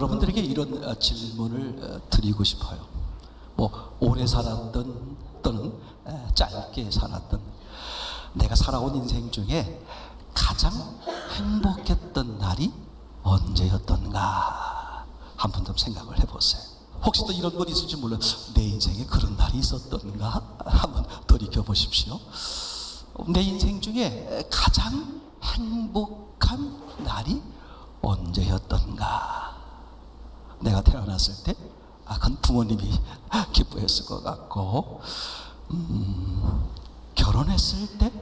여러분들에게 이런 질문을 드리고 싶어요. 뭐 오래 살았던 또는 짧게 살았던, 내가 살아온 인생 중에 가장 행복했던 날이 언제였던가 한번 좀 생각을 해보세요. 혹시 또 이런 건 있을지 몰라요. 내 인생에 그런 날이 있었던가 한번 돌이켜 보십시오. 내 인생 중에 가장 행복한 날이 언제였던가. 내가 태어났을 때 그건 부모님이 기뻐했을 것 같고, 결혼했을 때,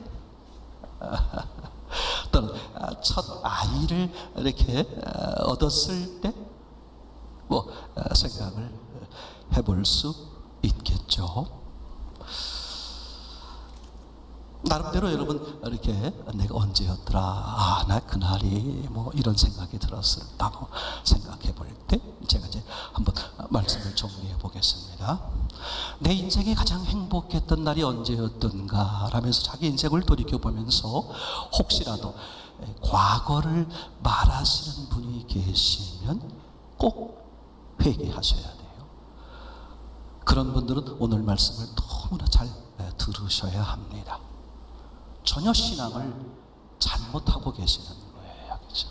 또는 첫 아이를 이렇게 얻었을 때, 뭐 생각을 해볼 수 있겠죠. 나름대로 여러분 이렇게 내가 언제였더라, 나 그날이 뭐 이런 생각이 들었을까 생각해 볼 때, 제가 이제 한번 말씀을 정리해 보겠습니다. 내 인생에 가장 행복했던 날이 언제였던가 라면서 자기 인생을 돌이켜 보면서 혹시라도 과거를 말하시는 분이 계시면 꼭 회개하셔야 돼요. 그런 분들은 오늘 말씀을 너무나 잘 들으셔야 합니다. 전혀 신앙을 잘못하고 계시는 거예요. 그렇죠?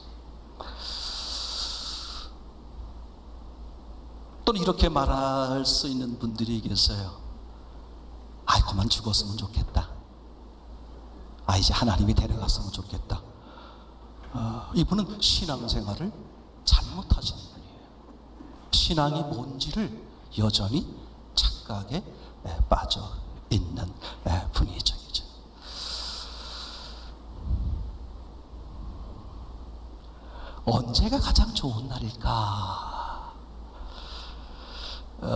또는 이렇게 말할 수 있는 분들이 계세요. 그만 죽었으면 좋겠다. 이제 하나님이 데려갔으면 좋겠다. 이분은 신앙생활을 잘못하시는 분이에요. 신앙이 뭔지를 여전히 착각에 빠져 있는 분이죠. 언제가 가장 좋은 날일까?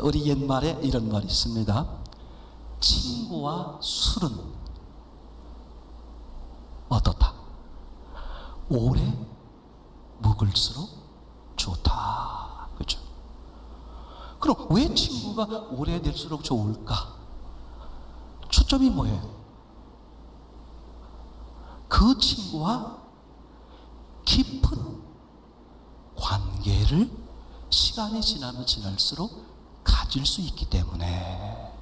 우리 옛말에 이런 말이 있습니다. 친구와 술은 어떻다? 오래 묵을수록 좋다. 그렇죠? 그럼 왜 친구가 오래될수록 좋을까? 초점이 뭐예요? 그 친구와 깊은 관계를 시간이 지나면 지날수록 가질 수 있기 때문에.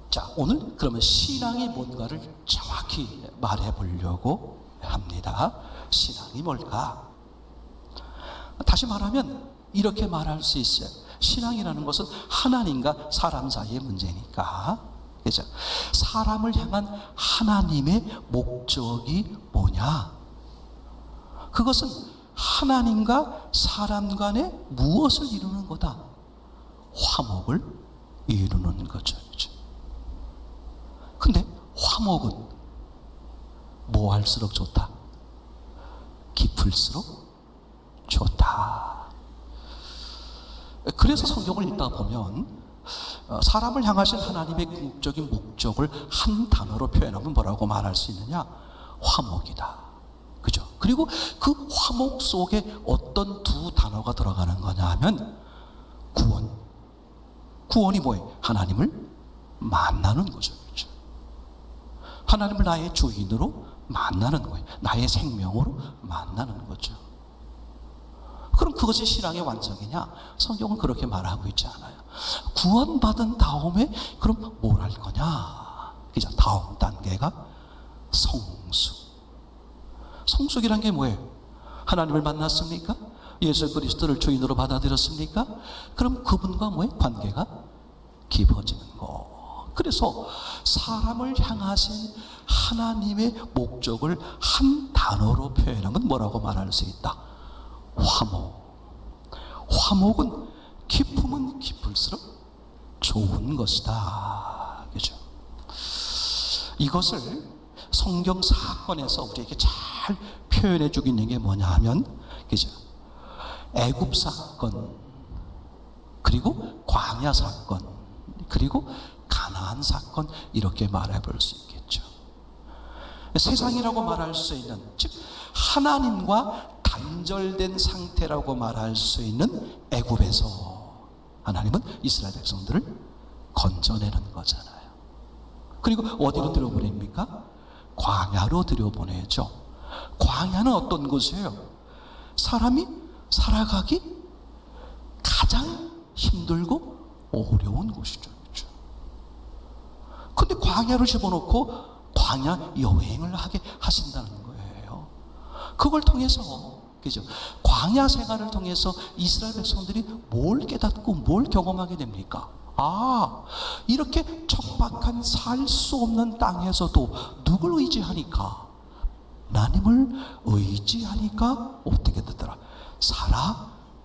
자, 오늘 그러면 신앙이 뭔가를 정확히 말해 보려고 합니다. 신앙이 뭘까? 다시 말하면 이렇게 말할 수 있어요. 신앙이라는 것은 하나님과 사람 사이의 문제니까. 그죠? 사람을 향한 하나님의 목적이 뭐냐? 그것은 하나님과 사람 간에 무엇을 이루는 거다? 화목을 이루는 거죠. 근데 화목은 뭐 할수록 좋다? 깊을수록 좋다. 그래서 성경을 읽다 보면 사람을 향하신 하나님의 궁극적인 목적을 한 단어로 표현하면 뭐라고 말할 수 있느냐? 화목이다. 그죠? 그리고 그 화목 속에 어떤 두 단어가 들어가는 거냐 하면 구원. 구원이 뭐예요? 하나님을 만나는 거죠. 그죠? 하나님을 나의 주인으로 만나는 거예요. 나의 생명으로 만나는 거죠. 그럼 그것이 신앙의 완성이냐? 성경은 그렇게 말하고 있지 않아요. 구원받은 다음에 그럼 뭘 할 거냐? 그죠? 다음 단계가 성숙. 성숙이란 게 뭐예요? 하나님을 만났습니까? 예수 그리스도를 주인으로 받아들였습니까? 그럼 그분과 뭐예요? 관계가 깊어지는 거. 그래서 사람을 향하신 하나님의 목적을 한 단어로 표현하면 뭐라고 말할 수 있다? 화목. 화목은 깊으면 깊을수록 좋은 것이다. 그죠? 이것을 성경 사건에서 우리에게 잘 표현해 주고 있는 게 뭐냐 하면, 그죠? 애굽 사건, 그리고 광야 사건, 그리고 가나안 사건, 이렇게 말해 볼 수 있겠죠. 세상이라고 말할 수 있는, 즉 하나님과 단절된 상태라고 말할 수 있는 애굽에서 하나님은 이스라엘 백성들을 건져내는 거잖아요. 그리고 어디로 들여보냅니까? 광야로 들여보내죠. 광야는 어떤 곳이에요? 사람이 살아가기 가장 힘들고 어려운 곳이죠. 그렇죠? 근데 광야로 집어넣고 광야 여행을 하게 하신다는 거예요. 그걸 통해서, 그죠? 광야 생활을 통해서 이스라엘 백성들이 뭘 깨닫고 뭘 경험하게 됩니까? 이렇게 척박한 살 수 없는 땅에서도 누굴 의지하니까? 하나님을 의지하니까 어떻게 되더라?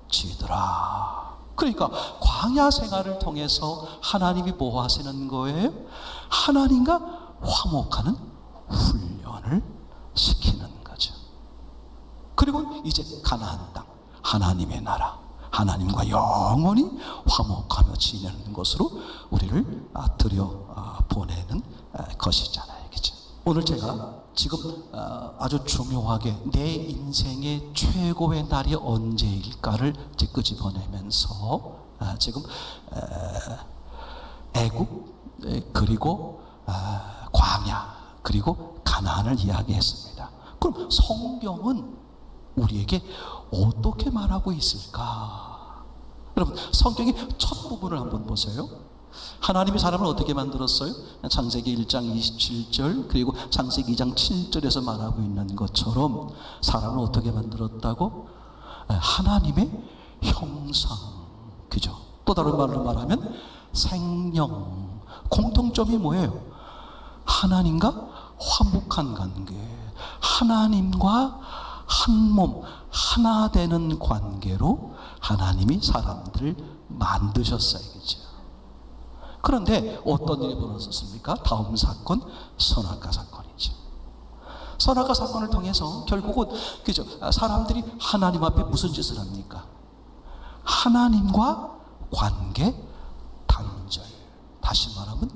살아지더라. 그러니까 광야 생활을 통해서 하나님이 뭐 하시는 거예요? 하나님과 화목하는 훈련을 시키는 거죠. 그리고 이제 가나안 땅, 하나님의 나라, 하나님과 영원히 화목하며 지내는 것으로 우리를 들여보내는 것이잖아요. 그죠? 오늘 제가 지금 아주 중요하게 내 인생의 최고의 날이 언제일까를 끄집어내면서 지금 애굽, 그리고 광야, 그리고 가나안을 이야기했습니다. 그럼 성경은 우리에게 어떻게 말하고 있을까? 여러분, 성경의 첫 부분을 한번 보세요. 하나님이 사람을 어떻게 만들었어요? 창세기 1장 27절, 그리고 창세기 2장 7절에서 말하고 있는 것처럼 사람을 어떻게 만들었다고? 하나님의 형상, 그죠? 또 다른 말로 말하면 생명. 공통점이 뭐예요? 하나님과 화목한 관계, 하나님과 한 몸, 하나 되는 관계로 하나님이 사람들을 만드셨어요. 그죠? 그런데 어떤 일이 벌어졌습니까? 다음 사건, 선악과 사건이죠. 선악과 사건을 통해서 결국은, 그죠? 사람들이 하나님 앞에 무슨 짓을 합니까? 하나님과 관계 단절. 다시 말하면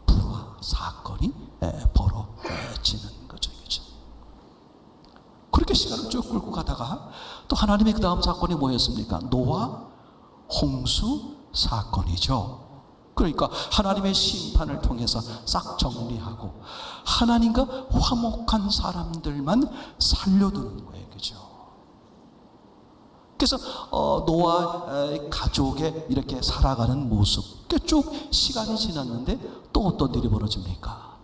불화 사건이 벌어지는 거죠. 그죠? 그렇게 시간을 쭉 끌고 가다가 또 하나님의 그 다음 사건이 뭐였습니까? 노아 홍수 사건이죠. 그러니까 하나님의 심판을 통해서 싹 정리하고 하나님과 화목한 사람들만 살려두는 거예요. 그죠? 그래서 노아 가족의 이렇게 살아가는 모습, 쭉 시간이 지났는데 또 어떤 일이 벌어집니까?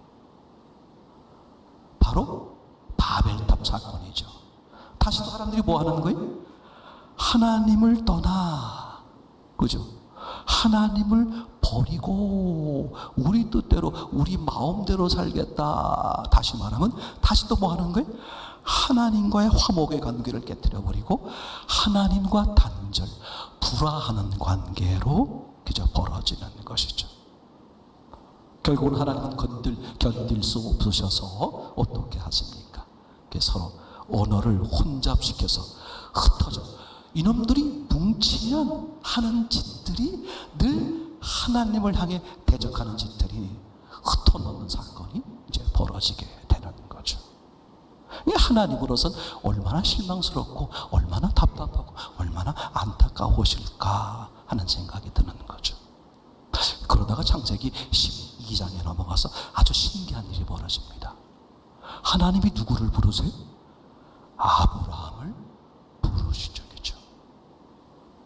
바로 바벨탑 사건이죠. 다시 또 사람들이 뭐 하는 거예요? 하나님을 떠나, 그죠? 하나님을 버리고 우리 뜻대로 우리 마음대로 살겠다. 다시 말하면 다시 또 뭐 하는 거예요? 하나님과의 화목의 관계를 깨뜨려 버리고 하나님과 단절, 불화하는 관계로 그저 벌어지는 것이죠. 결국은 하나님은 견딜 수 없으셔서 어떻게 하십니까? 서로 언어를 혼잡시켜서 흩어져, 이놈들이 뭉치면 하는 짓들이 늘 하나님을 향해 대적하는 짓들이 흩어놓는 사건이 이제 벌어지게 되는 거죠. 하나님으로서는 얼마나 실망스럽고 얼마나 답답하고 얼마나 안타까우실까 하는 생각이 드는 거죠. 그러다가 창세기 12장에 넘어가서 아주 신기한 일이 벌어집니다. 하나님이 누구를 부르세요? 아브라함을 부르시죠. 그렇죠?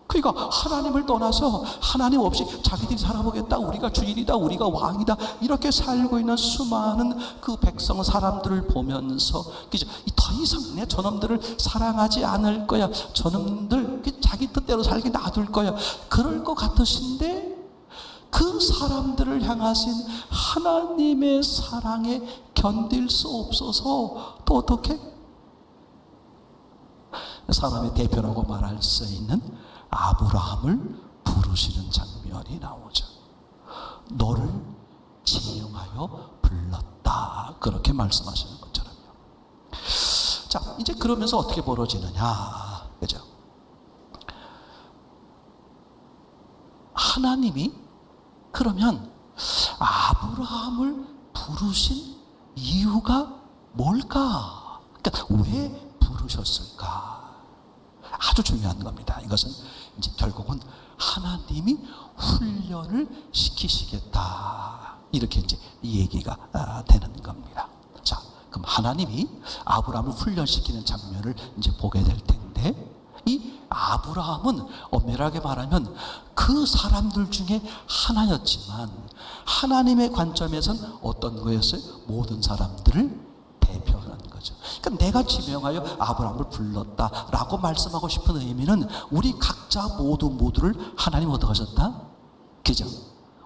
그러니까 하나님을 떠나서 하나님 없이 자기들이 살아보겠다, 우리가 주인이다, 우리가 왕이다, 이렇게 살고 있는 수많은 그 백성 사람들을 보면서, 그죠? 더 이상 내 저놈들을 사랑하지 않을 거야, 저놈들 자기 뜻대로 살게 놔둘 거야, 그럴 것 같으신데 그 사람들을 향하신 하나님의 사랑에 견딜 수 없어서 또 어떻게? 사람의 대표라고 말할 수 있는 아브라함을 부르시는 장면이 나오죠. 너를 지명하여 불렀다, 그렇게 말씀하시는 것처럼요. 자, 이제 그러면서 어떻게 벌어지느냐, 그죠? 하나님이 그러면 아브라함을 부르신 이유가 뭘까? 그러니까 왜 부르셨을까? 아주 중요한 겁니다. 이것은 이제 결국은 하나님이 훈련을 시키시겠다, 이렇게 이제 얘기가 되는 겁니다. 자, 그럼 하나님이 아브라함을 훈련시키는 장면을 이제 보게 될 텐데, 그런데 이 아브라함은 엄밀하게 말하면 그 사람들 중에 하나였지만 하나님의 관점에선 어떤 거였어요? 모든 사람들을 대표하는 거죠. 그러니까 내가 지명하여 아브라함을 불렀다라고 말씀하고 싶은 의미는 우리 각자 모두를 하나님 어떻게 하셨다? 그죠?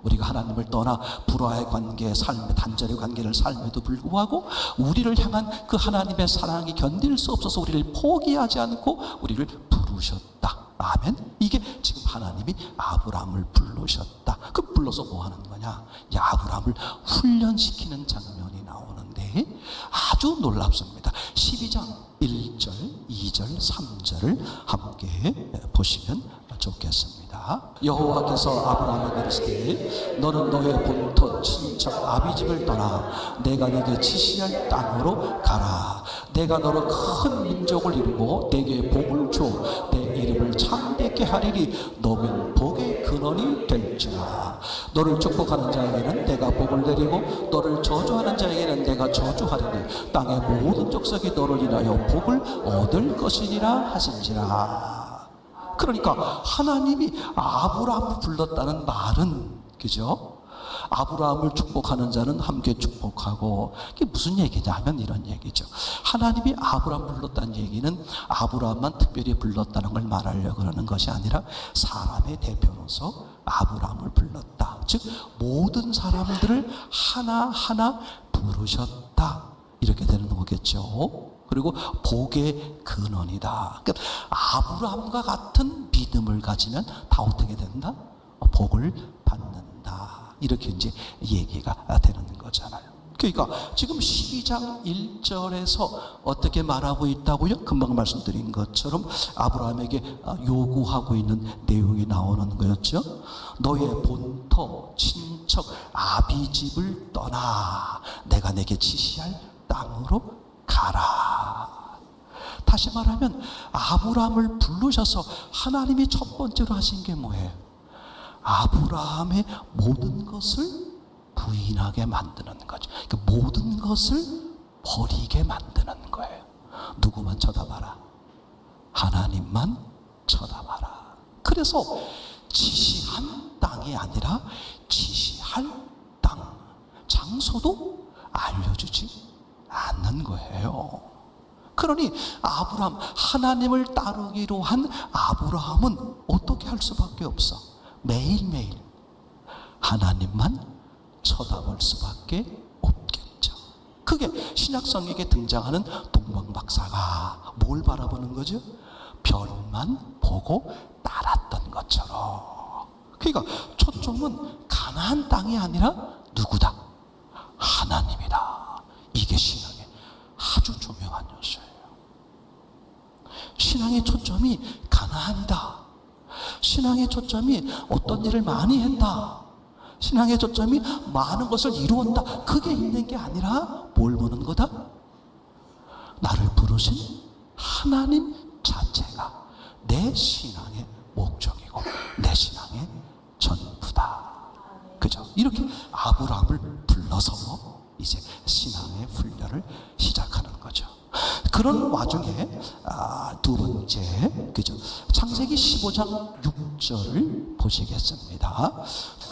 우리가 하나님을 떠나 불화의 관계, 삶의 단절의 관계를 삶에도 불구하고 우리를 향한 그 하나님의 사랑이 견딜 수 없어서 우리를 포기하지 않고 우리를 부르셨다. 아멘. 이게 지금 하나님이 아브라함을 부르셨다. 그 불러서 뭐 하는 거냐? 이 아브라함을 훈련시키는 장면이 나오는데 아주 놀랍습니다. 12장 1절, 2절, 3절을 함께 보시면 좋겠습니다. 여호와께서 아브라함에게 이르시되 너는 너의 본토 친척 아비집을 떠나 내가 네게 지시할 땅으로 가라. 내가 너로 큰 민족을 이루고 내게 복을 줘 내 이름을 참되게 하리니 너는 복의 근원이 될지라. 너를 축복하는 자에게는 내가 복을 내리고 너를 저주하는 자에게는 내가 저주하리니 땅의 모든 족속이 너를 인하여 복을 얻을 것이니라 하신지라. 그러니까 하나님이 아브라함을 불렀다는 말은, 그죠? 아브라함을 축복하는 자는 함께 축복하고, 이게 무슨 얘기냐 하면 이런 얘기죠. 하나님이 아브라함을 불렀다는 얘기는 아브라함만 특별히 불렀다는 걸 말하려고 하는 것이 아니라 사람의 대표로서 아브라함을 불렀다. 즉 모든 사람들을 하나하나 부르셨다. 이렇게 되는 거겠죠. 그리고 복의 근원이다. 그러니까 아브라함과 같은 믿음을 가지면 다 어떻게 된다? 복을 받는다. 이렇게 이제 얘기가 되는 거잖아요. 그러니까 지금 12장 1절에서 어떻게 말하고 있다고요? 금방 말씀드린 것처럼 아브라함에게 요구하고 있는 내용이 나오는 거였죠. 너의 본토, 친척, 아비집을 떠나 내가 내게 지시할 땅으로 가라. 다시 말하면 아브라함을 부르셔서 하나님이 첫 번째로 하신 게 뭐예요? 아브라함의 모든 것을 부인하게 만드는 거죠. 그러니까 모든 것을 버리게 만드는 거예요. 누구만 쳐다봐라? 하나님만 쳐다봐라. 그래서 지시한 땅이 아니라 지시할 땅, 장소도 알려주지 않는 거예요. 그러니 아브라함, 하나님을 따르기로 한 아브라함은 어떻게 할 수밖에 없어? 매일매일 하나님만 쳐다볼 수밖에 없겠죠. 그게 신약성경에 등장하는 동방박사가 뭘 바라보는 거죠? 별만 보고 따랐던 것처럼. 그러니까 초점은 가나안 땅이 아니라 누구다? 하나님이다. 이게 신앙의 아주 중요한 요소예요. 신앙의 초점이 가나안이다. 신앙의 초점이 어떤 일을 많이 했다. 신앙의 초점이 많은 것을 이루었다. 그게 있는 게 아니라 뭘 보는 거다? 나를 부르신 하나님 자체가 내 신앙의 목적이고 내 신앙의 전부다. 그죠? 이렇게 아브라함을 불러서 이제 신앙의 훈련을 시작하는 거죠. 그런 와중에 두 번째, 그죠? 창세기 15장 6절을 보시겠습니다.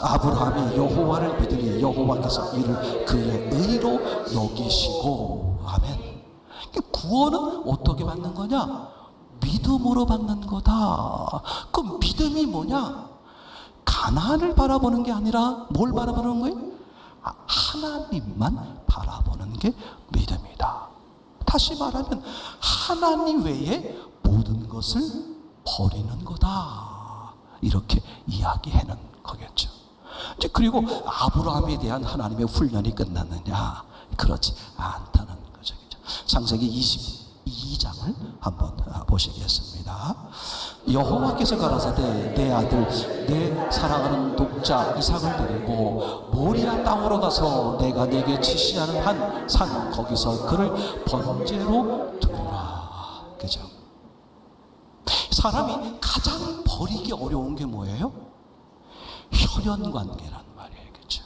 아브라함이 여호와를 믿으니 여호와께서 이를 그의 의로 여기시고. 아멘. 구원은 어떻게 받는 거냐? 믿음으로 받는 거다. 그럼 믿음이 뭐냐? 가나안을 바라보는 게 아니라 뭘 바라보는 거예요? 하나님만 바라보는 게 믿음이다. 다시 말하면 하나님 외에 모든 것을 버리는 거다. 이렇게 이야기하는 거겠죠. 이제 그리고 아브라함에 대한 하나님의 훈련이 끝났느냐? 그렇지 않다는 거죠. 창세기 22장을 한번 보시겠습니다. 여호와께서 가라사대 내 아들 내 사랑하는 독자 이삭을 데리고 모리아 땅으로 가서 내가 네게 지시하는 한 산 거기서 그를 번제로 드리라. 그죠? 사람이 가장 버리기 어려운 게 뭐예요? 혈연 관계란 말이에요. 그죠?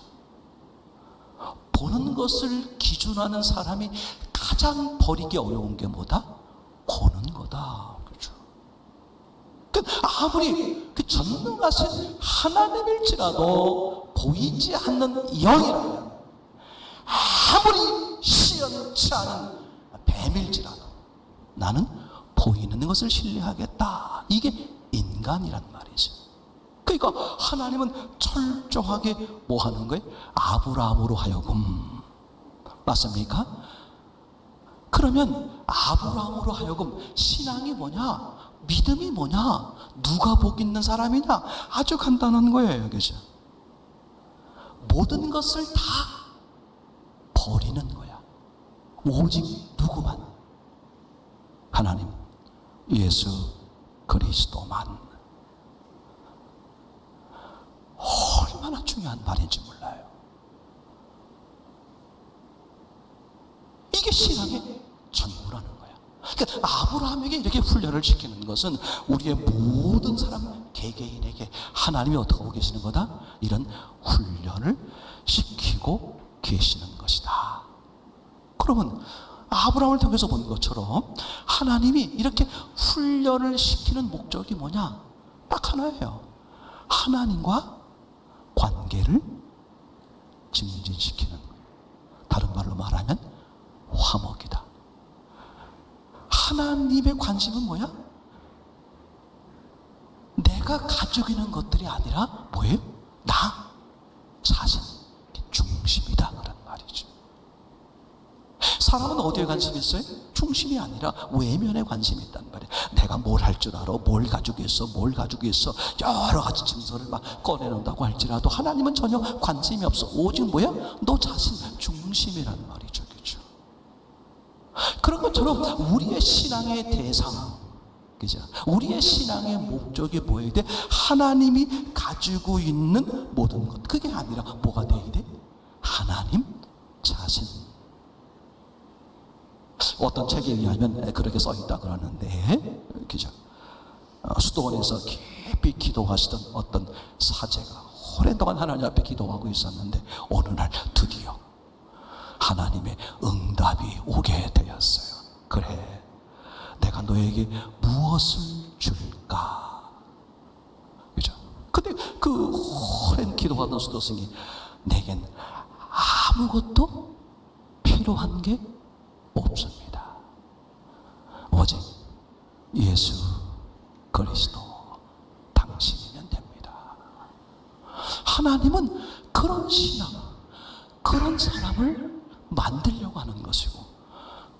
보는 것을 기준하는 사람이 가장 버리기 어려운 게 뭐다? 보는 거다. 그죠? 그러니까 아무리 그 전능하신 하나님일지라도 보이지 않는 영이라면, 아무리 시원치 않은 뱀일지라도 나는 보이는 것을 신뢰하겠다. 이게 인간이란 말이죠. 그러니까 하나님은 철저하게 뭐 하는 거예요? 아브라함으로 하여금, 맞습니까? 그러면 아브라함으로 하여금 신앙이 뭐냐? 믿음이 뭐냐? 누가 복 있는 사람이냐? 아주 간단한 거예요. 그죠? 모든 것을 다 버리는 거야. 오직 누구만? 하나님, 예수 그리스도만. 얼마나 중요한 말인지 몰라요. 이게 신앙의 전부라는 거야. 그러니까 아브라함에게 이렇게 훈련을 시키는 것은 우리의 모든 사람 개개인에게 하나님이 어떻게 하고 계시는 거다? 이런 훈련을 시키고 계시는 것이다. 그러면 아브라함을 통해서 본 것처럼 하나님이 이렇게 훈련을 시키는 목적이 뭐냐? 딱 하나예요. 하나님과 관계를 증진시키는, 다른 말로 말하면 화목이다. 하나님의 관심은 뭐야? 내가 가지고 있는 것들이 아니라 뭐예요? 나 자신 중심이다, 그런 말이죠. 사람은 어디에 관심이 있어요? 중심이 아니라 외면에 관심이 있단 말이에요. 내가 뭘 할 줄 알아, 뭘 가지고 있어, 뭘 가지고 있어, 여러 가지 증서를 막 꺼내놓는다고 할지라도 하나님은 전혀 관심이 없어. 오직 뭐야? 너 자신 중심이란 말이죠. 그죠? 그런 것처럼 우리의 신앙의 대상, 그죠? 우리의 신앙의 목적이 뭐여야 돼? 하나님이 가지고 있는 모든 것. 그게 아니라 뭐가 돼야 돼? 하나님 자신. 어떤 책에 의하면 그렇게 써있다 그러는데, 그죠? 수도원에서 깊이 기도하시던 어떤 사제가 오랜 동안 하나님 앞에 기도하고 있었는데 어느 날 드디어 하나님의 응답이 오게 되었어요. 그래, 내가 너에게 무엇을 줄까? 그죠? 근데 그 오랜 기도하던 수도승이 내겐 아무것도 필요한 게 없습니다. 오직 예수 그리스도 당신이면 됩니다. 하나님은 그런 신앙, 그런 사람을 만들려고 하는 것이고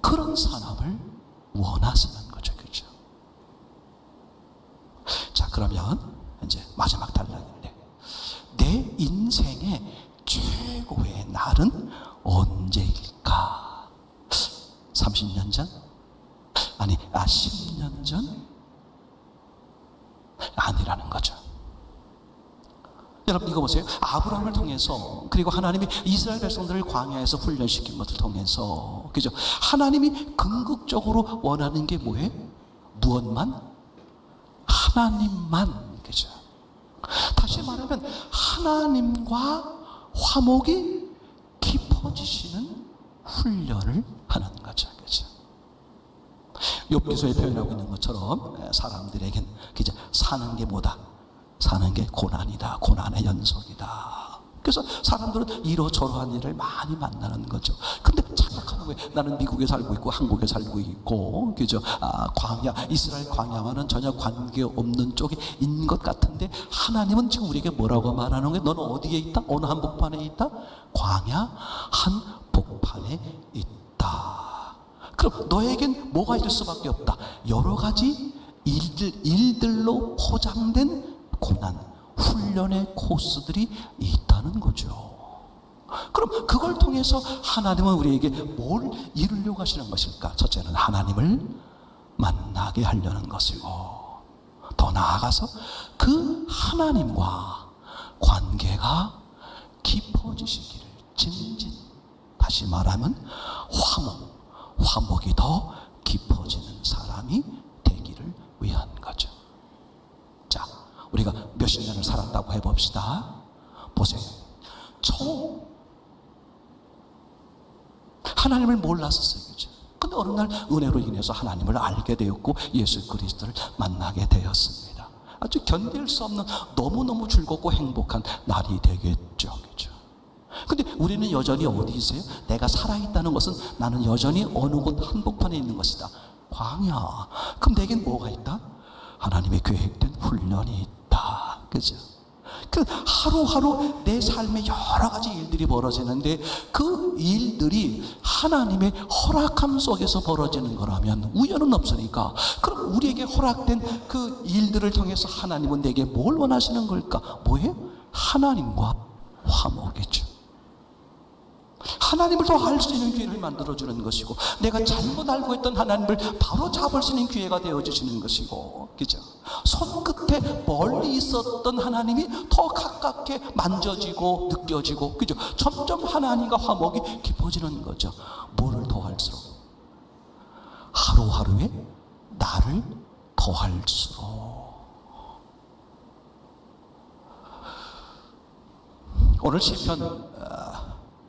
그런 사람을 원하시는 거죠. 그렇죠? 자, 그러면 이제 마지막 단락인데, 내 인생의 최고의 날은 언제일까? 30년 전? 아니, 10년 전? 아니라는 거죠. 여러분, 이거 보세요. 아브라함을 통해서, 그리고 하나님이 이스라엘 백성들을 광야에서 훈련시킨 것을 통해서, 그죠? 하나님이 궁극적으로 원하는 게 뭐예요? 무엇만? 하나님만. 그죠? 다시 말하면 하나님과 화목이 깊어지시는 훈련을 하는 거죠. 그죠? 욥기서에 표현하고 있는 것처럼 사람들에겐 그죠? 사는 게 뭐다? 사는 게 고난이다. 고난의 연속이다. 그래서 사람들은 이러저러한 일을 많이 만나는 거죠. 근데 착각하는 거예요. 나는 미국에 살고 있고 한국에 살고 있고, 그죠? 광야, 이스라엘 광야와는 전혀 관계없는 쪽에 있는 것 같은데 하나님은 지금 우리에게 뭐라고 말하는 거예요? 너는 어디에 있다? 어느 한복판에 있다? 광야 한복판에 있다. 그럼 너에겐 뭐가 있을 수밖에 없다? 여러 가지 일들로 포장된 고난, 훈련의 코스들이 있다는 거죠. 그럼 그걸 통해서 하나님은 우리에게 뭘 이루려고 하시는 것일까? 첫째는 하나님을 만나게 하려는 것이고, 더 나아가서 그 하나님과 관계가 깊어지시기를 증진, 다시 말하면 화목이 더 깊어지는 사람이 되기를 위한 거죠. 자, 우리가 몇십 년을 살았다고 해봅시다. 보세요. 하나님을 몰랐었어요. 그죠? 근데 어느 날 은혜로 인해서 하나님을 알게 되었고 예수 그리스도를 만나게 되었습니다. 아주 견딜 수 없는 너무너무 즐겁고 행복한 날이 되겠죠. 그죠? 근데 우리는 여전히 어디 있어요? 내가 살아있다는 것은 나는 여전히 어느 곳 한복판에 있는 것이다. 광야. 그럼 내겐 뭐가 있다? 하나님의 계획된 훈련이 있다. 그죠? 그 하루하루 내 삶에 여러 가지 일들이 벌어지는데 그 일들이 하나님의 허락함 속에서 벌어지는 거라면 우연은 없으니까, 그럼 우리에게 허락된 그 일들을 통해서 하나님은 내게 뭘 원하시는 걸까? 뭐예요? 하나님과 화목이죠. 하나님을 더 알 수 있는 기회를 만들어주는 것이고, 내가 잘못 알고 있던 하나님을 바로 잡을 수 있는 기회가 되어주시는 것이고, 그죠? 손끝에 멀리 있었던 하나님이 더 가깝게 만져지고 느껴지고, 그죠? 점점 하나님과 화목이 깊어지는 거죠. 뭐를 더할수록? 하루하루에 나를 더할수록. 오늘 시편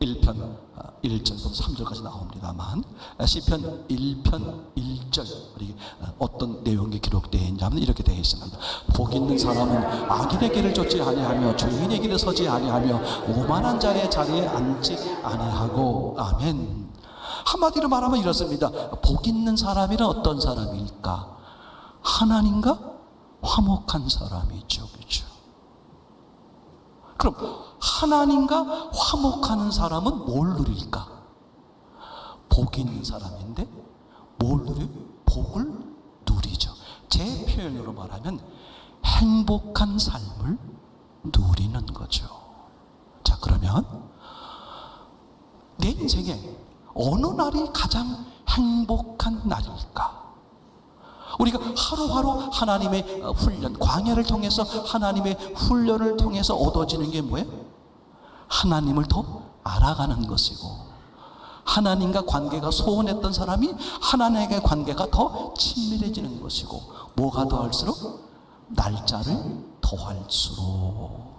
1편 1절부터 3절까지 나옵니다만, 시편 1편 1절 우리 어떤 내용이 기록되어 있냐면 이렇게 되어 있습니다. 복 있는 사람은 악인의 길을 쫓지 아니하며 죄인의 길에 서지 아니하며 오만한 자의 자리에 앉지 아니하고. 아멘. 한마디로 말하면 이렇습니다. 복 있는 사람이란 어떤 사람일까? 하나님과 화목한 사람이죠. 그렇죠? 그럼 하나님과 화목하는 사람은 뭘 누릴까? 복이 있는 사람인데 뭘 누려요? 복을 누리죠. 제 표현으로 말하면 행복한 삶을 누리는 거죠. 자, 그러면 내 인생에 어느 날이 가장 행복한 날일까? 우리가 하루하루 하나님의 훈련, 광야를 통해서 하나님의 훈련을 통해서 얻어지는 게 뭐예요? 하나님을 더 알아가는 것이고, 하나님과 관계가 소원했던 사람이 하나님과의 관계가 더 친밀해지는 것이고, 뭐가 더할수록? 날짜를 더할수록.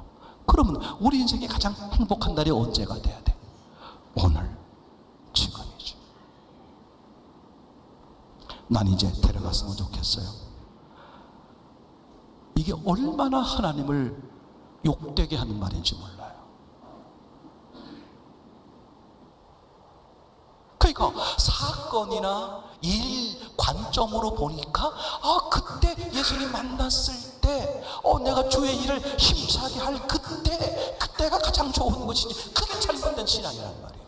그러면 우리 인생의 가장 행복한 날이 언제가 돼야 돼? 오늘, 지금이죠. 난 이제 데려갔으면 좋겠어요. 이게 얼마나 하나님을 욕되게 하는 말인지 몰라요. 그러니까 사건이나 일 관점으로 보니까, 그때 예수님 만났을 때 내가 주의 일을 힘차게 할 그때가 가장 좋은 것이지, 그게 잘못된 신앙이란 말이에요.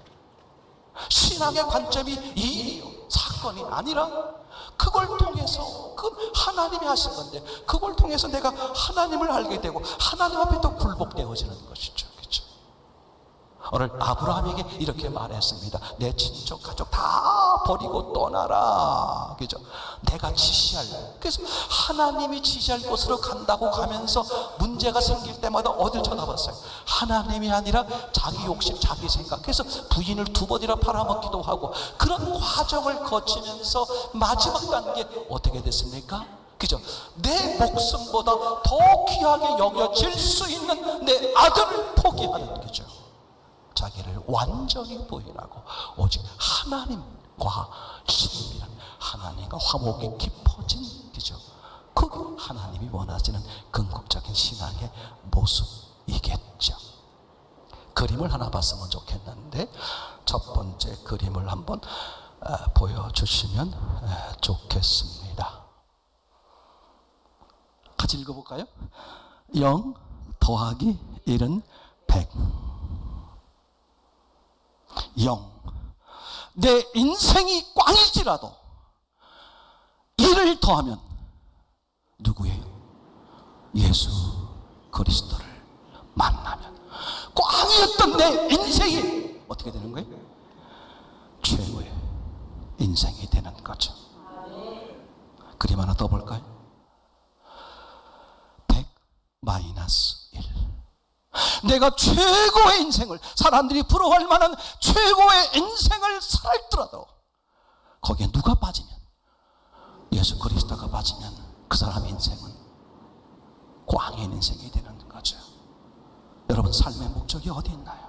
신앙의 관점이 이 일이요, 사건이 아니라 그걸 통해서, 그건 하나님이 하신 건데 그걸 통해서 내가 하나님을 알게 되고 하나님 앞에 또 굴복되어지는 것이죠. 그렇죠? 오늘 아브라함에게 이렇게 말했습니다. 내 친척 가족 다 버리고 떠나라. 그죠? 내가 지시할, 그래서 하나님이 지시할 곳으로 간다고 가면서 문제가 생길 때마다 어딜 쳐다봤어요? 하나님이 아니라 자기 욕심, 자기 생각. 그래서 부인을 2번이나 팔아먹기도 하고, 그런 과정을 거치면서 마지막 단계 어떻게 됐습니까? 그죠? 내 목숨보다 더 귀하게 여겨질 수 있는 내 아들을 포기하는 거죠. 자기를 완전히 부인하고 오직 하나님과 친밀한, 하나님과 화목이 깊어진, 그죠? 그 하나님이 원하시는 궁극적인 신앙의 모습이겠죠. 그림을 하나 봤으면 좋겠는데, 첫 번째 그림을 한번 보여주시면 좋겠습니다. 같이 읽어볼까요? 0 더하기 1은 100. 0. 내 인생이 꽝일지라도 1을 더하면 누구예요? 예수 그리스도를 만나면 꽝이었던 내 인생이 어떻게 되는 거예요? 최고의 인생이 되는 거죠. 그림 하나 더 볼까요? 100 마이너스 1. 내가 최고의 인생을, 사람들이 부러워할 만한 최고의 인생을 살더라도 거기에 누가 빠지면, 예수 그리스도가 빠지면 그 사람의 인생은 꽝인 인생이 되는 거죠. 여러분, 삶의 목적이 어디 있나요?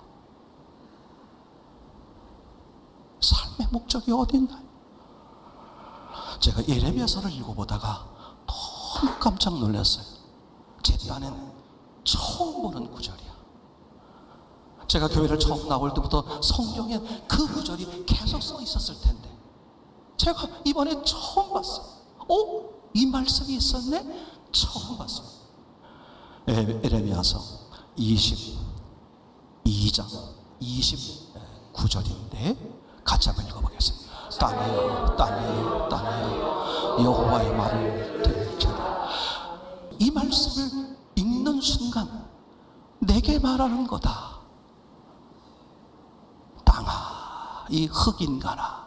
삶의 목적이 어디 있나요? 제가 예레미야서를 읽어보다가 너무 깜짝 놀랐어요. 집단엔 처음 보는 구절이야. 제가 교회를 처음 나올 때부터 성경에 그 구절이 계속 써 있었을 텐데 제가 이번에 처음 봤어요. 이 말씀이 있었네? 처음 봤어요. 에레미야서 22장 29절인데 같이 한번 읽어보겠습니다. 땅이여 땅이여 땅이여 여호와의 말을 들을지어다. 이 말씀을 읽는 순간 내게 말하는 거다. 땅아, 이 흑인간아,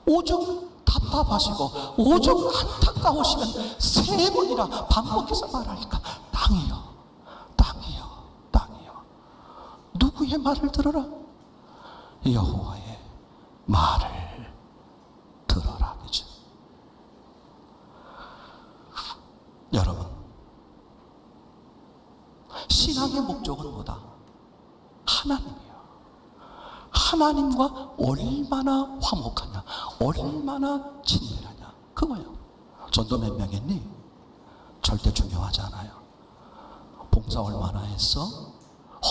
오죽 답답하시고 오죽 안타까우시면 세 번이나 반복해서 말할까? 땅이여 땅이여 땅이여. 누구의 말을 들어라? 여호와의 말을 들어라. 그죠? 여러분, 신앙의 목적은 뭐다? 하나님이에요. 하나님과 얼마나 화목하냐, 얼마나 친밀하냐, 그거예요. 전도 몇 명 했니? 절대 중요하지 않아요. 봉사 얼마나 했어?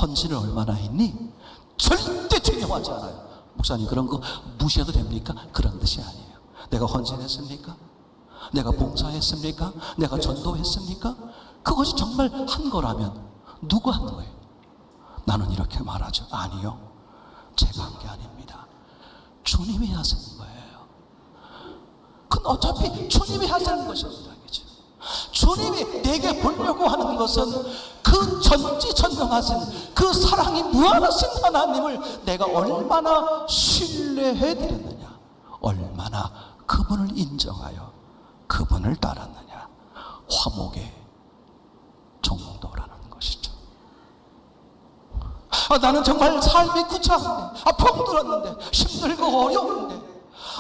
헌신을 얼마나 했니? 절대 중요하지 않아요. 목사님, 그런 거 무시해도 됩니까? 그런 뜻이 아니에요. 내가 헌신했습니까? 내가 봉사했습니까? 내가 전도했습니까? 그것이 정말 한 거라면 누구 한 거예요? 나는 이렇게 말하죠. 아니요, 제가 한 게 아닙니다. 주님이 하시는 거예요. 그건 어차피 주님이 하시는 것입니다. 그죠? 주님이 내게 보려고 하는 것은 그 전지전능하신 그 사랑이 무한하신 하나님을 내가 얼마나 신뢰해 드렸느냐, 얼마나 그분을 인정하여 그분을 따랐느냐. 화목의 정도라는 것이죠. 나는 정말 삶이 구차한데, 병들었는데, 힘들고 어려운데,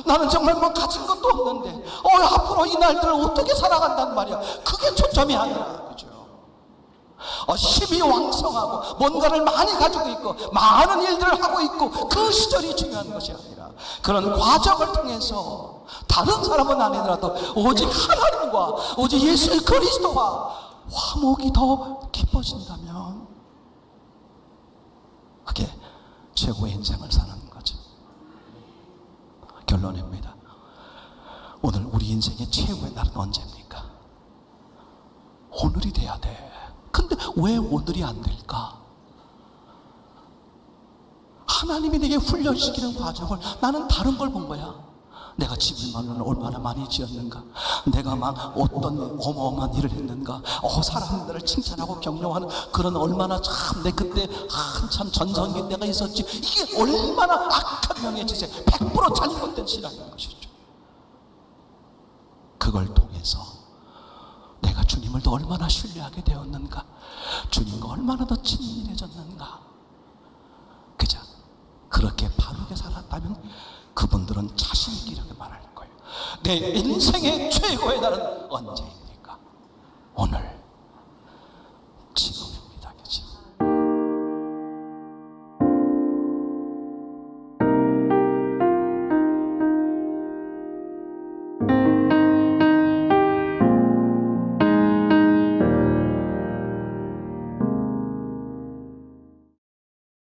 나는 정말 뭐 가진 것도 없는데, 앞으로 이 날들을 어떻게 살아간단 말이야. 그게 초점이 아니라, 그죠? 힘이 왕성하고 뭔가를 많이 가지고 있고 많은 일들을 하고 있고 그 시절이 중요한 것이 아니라 그런 과정을 통해서 다른 사람은 아니더라도 오직 하나님과 오직 예수 그리스도와 화목이 더 깊어진다면 그게 최고의 인생을 사는 거죠. 결론입니다. 오늘 우리 인생의 최고의 날은 언제입니까? 오늘이 돼야 돼. 근데 왜 오늘이 안 될까? 하나님이 내게 훈련시키는 과정을 나는 다른 걸 본 거야. 내가 집을 얼마나 많이 지었는가, 내가 막 어떤 어마어마한 일을 했는가, 사람들을 칭찬하고 격려하는 그런 얼마나 참 내 그때 한참 전성기 때가 있었지. 이게 얼마나 악한 명예 지세 100% 잘못된 신앙인 것이죠. 그걸 통해서 내가 주님을 더 얼마나 신뢰하게 되었는가, 주님과 얼마나 더 친밀해졌는가. 그죠? 그렇게 바르게 살았다면 그분들은 자신 있게 이렇게 말할 거예요. 내 인생의 최고의 날은 언제인가?